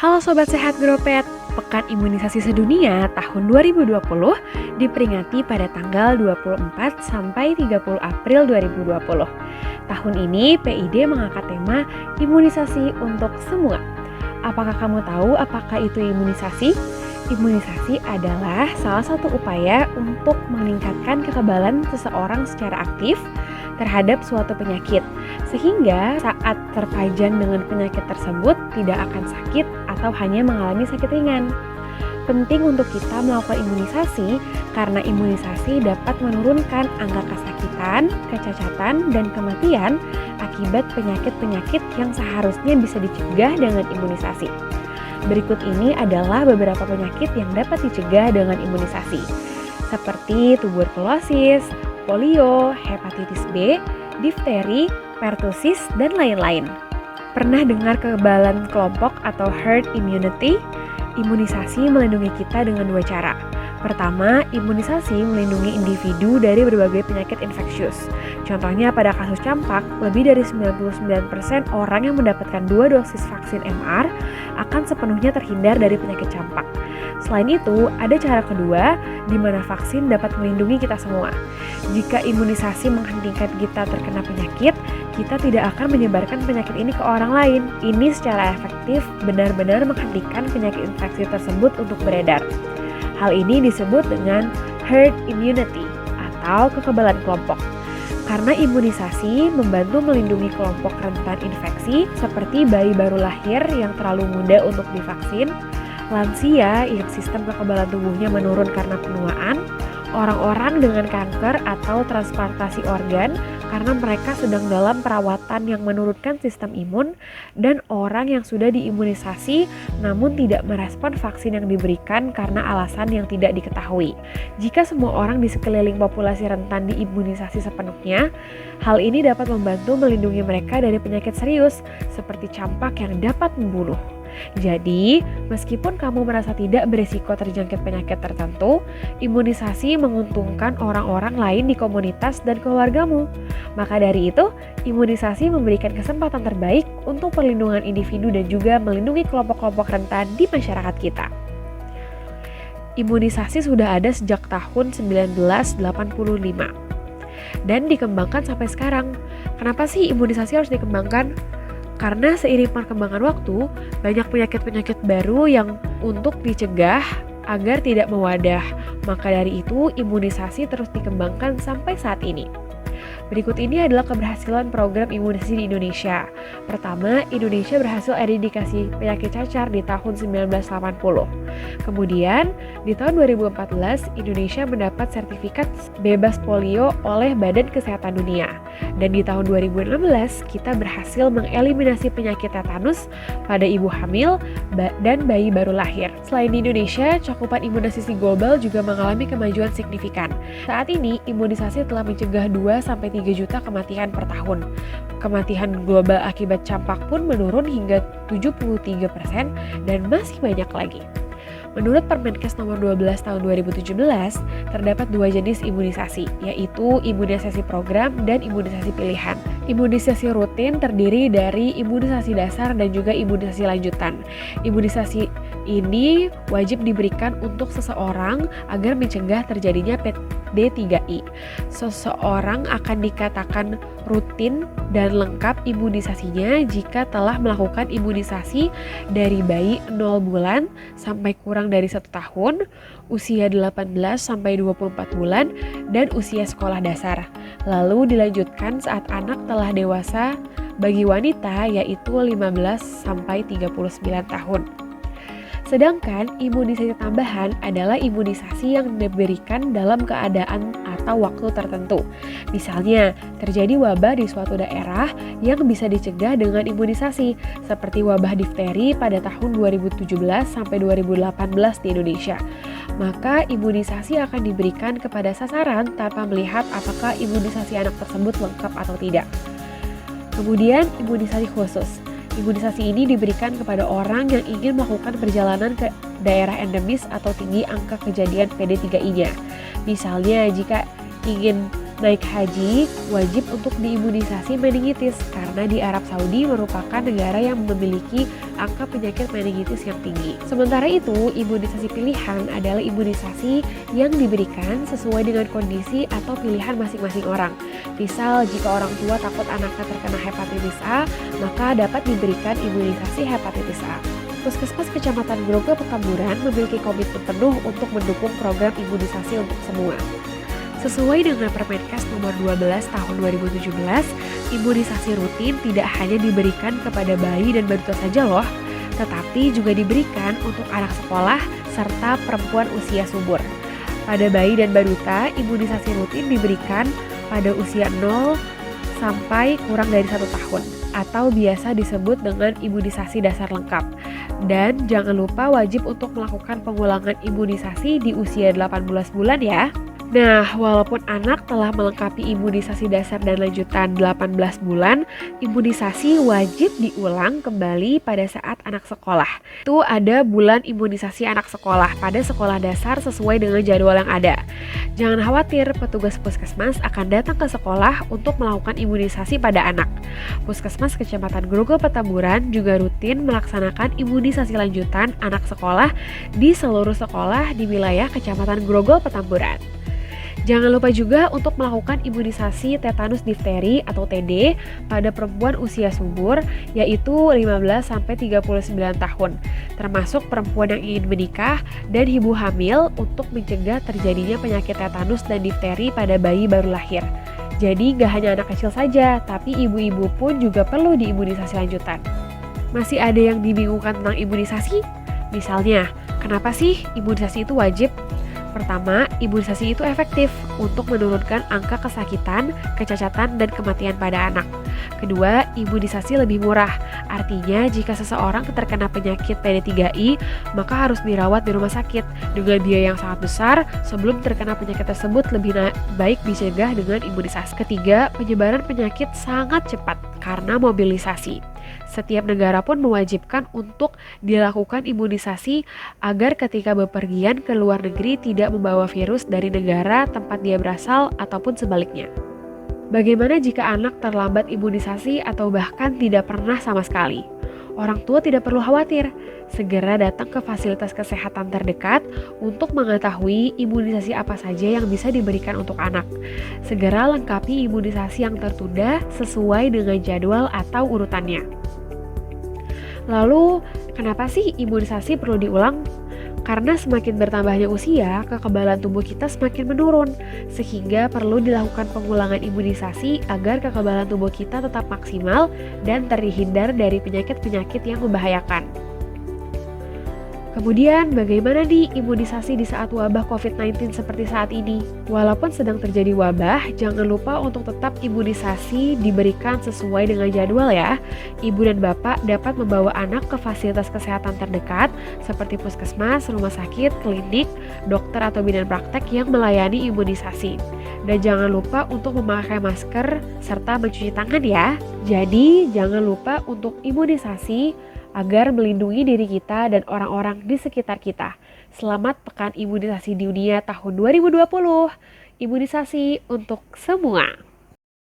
Halo Sobat Sehat Gropet, Pekan Imunisasi Sedunia tahun 2020 diperingati pada tanggal 24 sampai 30 April 2020. Tahun ini PID mengangkat tema imunisasi untuk semua. Apakah kamu tahu apakah itu imunisasi? Imunisasi adalah salah satu upaya untuk meningkatkan kekebalan seseorang secara aktif terhadap suatu penyakit, sehingga saat terpajan dengan penyakit tersebut tidak akan sakit atau hanya mengalami sakit ringan. Penting untuk kita melakukan imunisasi karena imunisasi dapat menurunkan angka kesakitan, kecacatan, dan kematian akibat penyakit-penyakit yang seharusnya bisa dicegah dengan imunisasi. Berikut ini adalah beberapa penyakit yang dapat dicegah dengan imunisasi, seperti tuberkulosis, polio, hepatitis B, difteri, pertusis, dan lain-lain. Pernah dengar kekebalan kelompok atau herd immunity? Imunisasi melindungi kita dengan dua cara. Pertama, imunisasi melindungi individu dari berbagai penyakit infeksius. Contohnya pada kasus campak, lebih dari 99% orang yang mendapatkan 2 dosis vaksin MR akan sepenuhnya terhindar dari penyakit campak. Selain itu, ada cara kedua di mana vaksin dapat melindungi kita semua. Jika imunisasi menghentikan kita terkena penyakit, kita tidak akan menyebarkan penyakit ini ke orang lain. Ini secara efektif benar-benar menghentikan penyakit infeksi tersebut untuk beredar. Hal ini disebut dengan herd immunity atau kekebalan kelompok. Karena imunisasi membantu melindungi kelompok rentan infeksi seperti bayi baru lahir yang terlalu muda untuk divaksin, lansia yang sistem kekebalan tubuhnya menurun karena penuaan, orang-orang dengan kanker atau transplantasi organ karena mereka sedang dalam perawatan yang menurunkan sistem imun, dan orang yang sudah diimunisasi namun tidak merespon vaksin yang diberikan karena alasan yang tidak diketahui. Jika semua orang di sekeliling populasi rentan diimunisasi sepenuhnya, hal ini dapat membantu melindungi mereka dari penyakit serius seperti campak yang dapat membunuh. Jadi, meskipun kamu merasa tidak berisiko terjangkit penyakit tertentu, imunisasi menguntungkan orang-orang lain di komunitas dan keluargamu. Maka dari itu, imunisasi memberikan kesempatan terbaik untuk perlindungan individu dan juga melindungi kelompok-kelompok rentan di masyarakat kita. Imunisasi sudah ada sejak tahun 1985 dan dikembangkan sampai sekarang. Kenapa sih imunisasi harus dikembangkan? Karena seiring perkembangan waktu, banyak penyakit-penyakit baru yang untuk dicegah agar tidak mewadah. Maka dari itu, imunisasi terus dikembangkan sampai saat ini. Berikut ini adalah keberhasilan program imunisasi di Indonesia. Pertama, Indonesia berhasil eradikasi penyakit cacar di tahun 1980. Kemudian, di tahun 2014, Indonesia mendapat sertifikat bebas polio oleh Badan Kesehatan Dunia. Dan di tahun 2016, kita berhasil mengeliminasi penyakit tetanus pada ibu hamil dan bayi baru lahir. Selain di Indonesia, cakupan imunisasi global juga mengalami kemajuan signifikan. Saat ini, imunisasi telah mencegah 2-3 juta kematian per tahun. Kematian global akibat campak pun menurun hingga 73% dan masih banyak lagi. Menurut Permenkes nomor 12 tahun 2017, terdapat 2 jenis imunisasi, yaitu imunisasi program dan imunisasi pilihan. Imunisasi rutin terdiri dari imunisasi dasar dan juga imunisasi lanjutan. Imunisasi ini wajib diberikan untuk seseorang agar mencegah terjadinya D3I. Seseorang akan dikatakan rutin dan lengkap imunisasinya jika telah melakukan imunisasi dari bayi 0 bulan sampai kurang dari 1 tahun, usia 18 sampai 24 bulan, dan usia sekolah dasar. Lalu dilanjutkan saat anak telah dewasa bagi wanita yaitu 15 sampai 39 tahun. Sedangkan imunisasi tambahan adalah imunisasi yang diberikan dalam keadaan atau waktu tertentu. Misalnya, terjadi wabah di suatu daerah yang bisa dicegah dengan imunisasi, seperti wabah difteri pada tahun 2017 sampai 2018 di Indonesia. Maka imunisasi akan diberikan kepada sasaran tanpa melihat apakah imunisasi anak tersebut lengkap atau tidak. Kemudian, imunisasi khusus. Imunisasi ini diberikan kepada orang yang ingin melakukan perjalanan ke daerah endemis atau tinggi angka kejadian PD3I-nya. Misalnya, jika ingin Naik haji wajib untuk diimunisasi meningitis karena di Arab Saudi merupakan negara yang memiliki angka penyakit meningitis yang tinggi. Sementara itu, imunisasi pilihan adalah imunisasi yang diberikan sesuai dengan kondisi atau pilihan masing-masing orang. Misal, jika orang tua takut anaknya terkena hepatitis A, maka dapat diberikan imunisasi hepatitis A. Puskesmas Kecamatan Grogol Petamburan memiliki komitmen penuh untuk mendukung program imunisasi untuk semua. Sesuai dengan Permenkes nomor 12 tahun 2017, imunisasi rutin tidak hanya diberikan kepada bayi dan balita saja loh, tetapi juga diberikan untuk anak sekolah serta perempuan usia subur. Pada bayi dan balita, imunisasi rutin diberikan pada usia 0 sampai kurang dari 1 tahun atau biasa disebut dengan imunisasi dasar lengkap. Dan jangan lupa wajib untuk melakukan pengulangan imunisasi di usia 18 bulan ya. Nah, walaupun anak telah melengkapi imunisasi dasar dan lanjutan 18 bulan, imunisasi wajib diulang kembali pada saat anak sekolah. Itu ada bulan imunisasi anak sekolah pada sekolah dasar sesuai dengan jadwal yang ada. Jangan khawatir, petugas puskesmas akan datang ke sekolah untuk melakukan imunisasi pada anak. Puskesmas Kecamatan Grogol Petamburan juga rutin melaksanakan imunisasi lanjutan anak sekolah di seluruh sekolah di wilayah Kecamatan Grogol Petamburan. Jangan lupa juga untuk melakukan imunisasi tetanus difteri atau TD pada perempuan usia subur, yaitu 15-39 tahun, termasuk perempuan yang ingin menikah dan ibu hamil untuk mencegah terjadinya penyakit tetanus dan difteri pada bayi baru lahir. Jadi gak hanya anak kecil saja, tapi ibu-ibu pun juga perlu diimunisasi lanjutan. Masih ada yang dibingungkan tentang imunisasi? Misalnya, kenapa sih imunisasi itu wajib? Pertama, imunisasi itu efektif untuk menurunkan angka kesakitan, kecacatan, dan kematian pada anak. Kedua, imunisasi lebih murah. Artinya, jika seseorang terkena penyakit PD3I, maka harus dirawat di rumah sakit dengan biaya yang sangat besar. Sebelum terkena penyakit tersebut, lebih baik dicegah dengan imunisasi. Ketiga, penyebaran penyakit sangat cepat karena mobilisasi. Setiap negara pun mewajibkan untuk dilakukan imunisasi agar ketika bepergian ke luar negeri tidak membawa virus dari negara tempat dia berasal ataupun sebaliknya. Bagaimana jika anak terlambat imunisasi atau bahkan tidak pernah sama sekali? Orang tua tidak perlu khawatir, segera datang ke fasilitas kesehatan terdekat untuk mengetahui imunisasi apa saja yang bisa diberikan untuk anak. Segera lengkapi imunisasi yang tertunda sesuai dengan jadwal atau urutannya. Lalu, kenapa sih imunisasi perlu diulang? Karena semakin bertambahnya usia, kekebalan tubuh kita semakin menurun, sehingga perlu dilakukan pengulangan imunisasi agar kekebalan tubuh kita tetap maksimal dan terhindar dari penyakit-penyakit yang membahayakan. Kemudian, bagaimana nih imunisasi di saat wabah COVID-19 seperti saat ini? Walaupun sedang terjadi wabah, jangan lupa untuk tetap imunisasi diberikan sesuai dengan jadwal ya. Ibu dan bapak dapat membawa anak ke fasilitas kesehatan terdekat seperti puskesmas, rumah sakit, klinik, dokter atau bidan praktek yang melayani imunisasi. Dan jangan lupa untuk memakai masker serta mencuci tangan ya. Jadi, jangan lupa untuk imunisasi agar melindungi diri kita dan orang-orang di sekitar kita. Selamat Pekan Imunisasi Dunia tahun 2020. Imunisasi untuk semua.